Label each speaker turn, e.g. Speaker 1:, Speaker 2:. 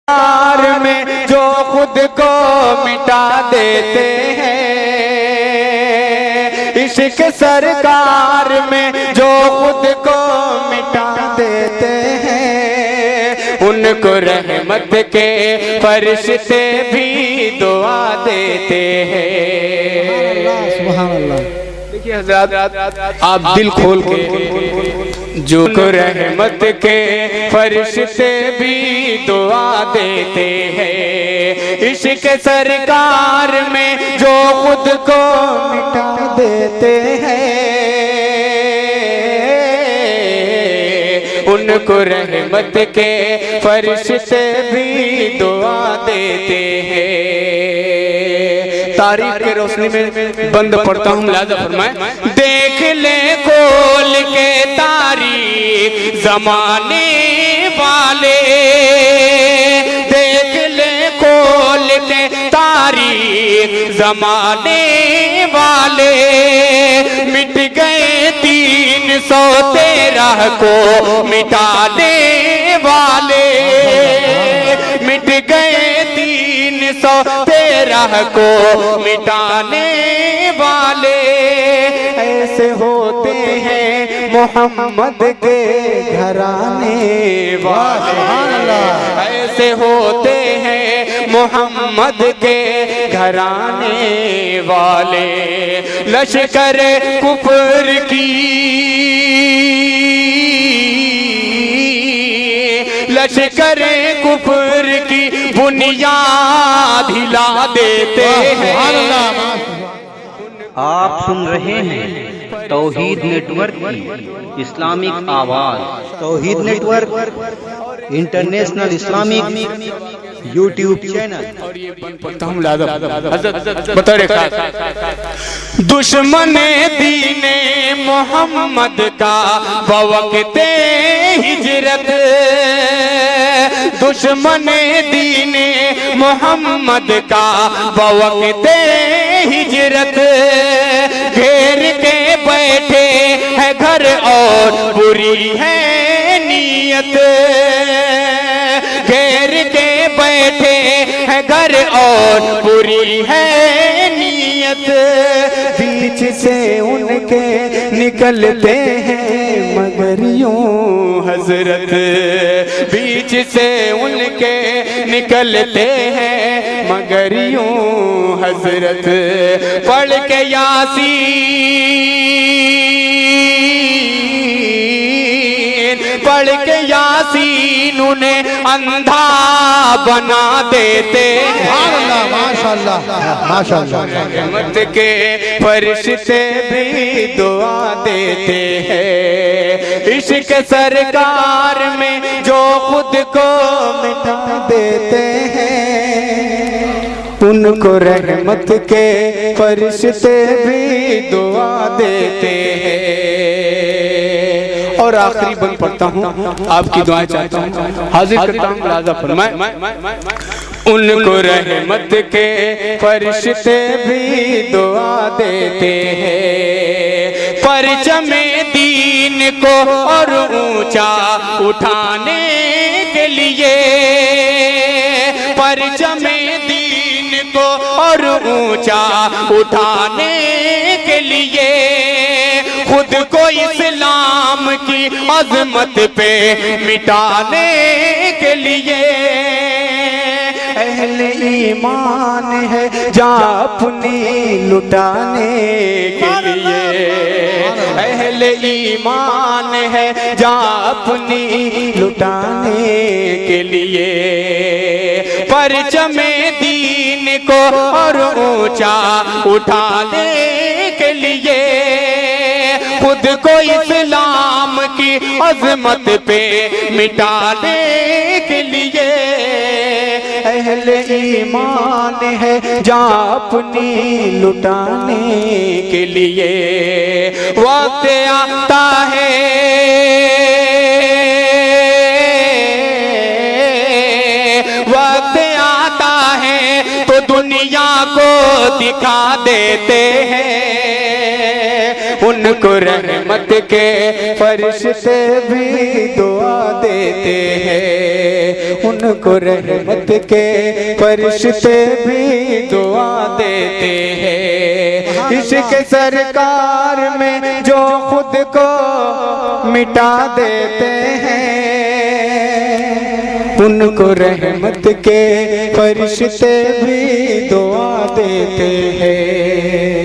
Speaker 1: प्यार में जो खुद को मिटा देते हैं, इश्क सरकार में जो खुद को मिटा देते हैं, उनको रहमत के फरिश्ते भी दुआ देते हैं।
Speaker 2: सुभान अल्लाह।
Speaker 1: देखिए हज़रात, आप दिल खोल के जो को रहमत के फरिश्ते भी दुआ देते हैं, इश्क सरकार में जो खुद को मिटा देते हैं, उनको रहमत के फरिश्ते भी दुआ देते हैं। तारीख के रोशनी में बंद पढ़ता हूँ, मुलाज़ा फरमाए। देख ले खोल के तारीख जमाने वाले, देख ले खोल के तारीख जमाने वाले, मिट गए 313 को मिटाने वाले, मिट गए 313 को मिटाने वाले। ऐसे होते हैं मोहम्मद के घराने वाले, ऐसे होते हैं मोहम्मद के घराने वाले। लश्कर कुफर की, लश्कर कुफर की बुनियाद हिला देते हैं।
Speaker 3: आप सुन रहे हैं तौहीद नेटवर्क की इस्लामिक आवाज।
Speaker 2: Tauheed network international Islamic YouTube channel.
Speaker 1: और ये पढ़ता हूँ बता रहे, दुश्मन दीने मोहम्मद का बवक्ते हिजरत, दुश्मन दीने मोहम्मद का बवक्ते हिजरत, घेर के बैठे है घर और बुरी है नीयत, घेर के बैठे है घर और बुरी है नीयत। बीच से उनके निकलते हैं मगर यूं हजरत, बीच से उनके निकलते हैं मगर यूं हजरत। पढ़ के यासीन, पढ़ के यासीन उन्हें अंधा बना देते हैं।
Speaker 2: माशाअल्लाह माशाअल्लाह।
Speaker 1: रहमत के फरिश्ते भी दुआ देते हैं, इश्क सरकार में जो खुद को मिटा देते हैं, उनको रहमत के फरिश्ते भी दुआ देते हैं। और आखिरी बंद पढ़ता हूँ, आपकी दुआएं चाहता हूँ, हाजिर करता हूँ, मुलाज़ा फरमाए। उनको रहमत के फरिश्ते भी दुआ देते हैं, परचमे दीन को और ऊंचा उठाने के लिए, परचमे दीन को और ऊंचा उठाने के लिए, खुद को इस्लाम की अजमत पे मिटाने के लिए। अहले ईमान है जा अपनी लुटाने के लिए, अहले ईमान है जा अपनी लुटाने के लिए, परचमे दीन को और ऊंचा उठाने के लिए, खुद को इस्लाम की अजमत पे मिटाने के लिए। अहले ईमान है जा अपनी लुटाने के लिए, वक्त आता है, वक्त आता है तो दुनिया को दिखा देते हैं, उनको रहमत के फरिश्ते भी दुआ देते हैं, उनको रहमत के फरिश्ते भी दुआ देते हैं। इश्क सरकार में जो खुद को मिटा देते हैं, उनको रहमत के फरिश्ते भी दुआ देते हैं।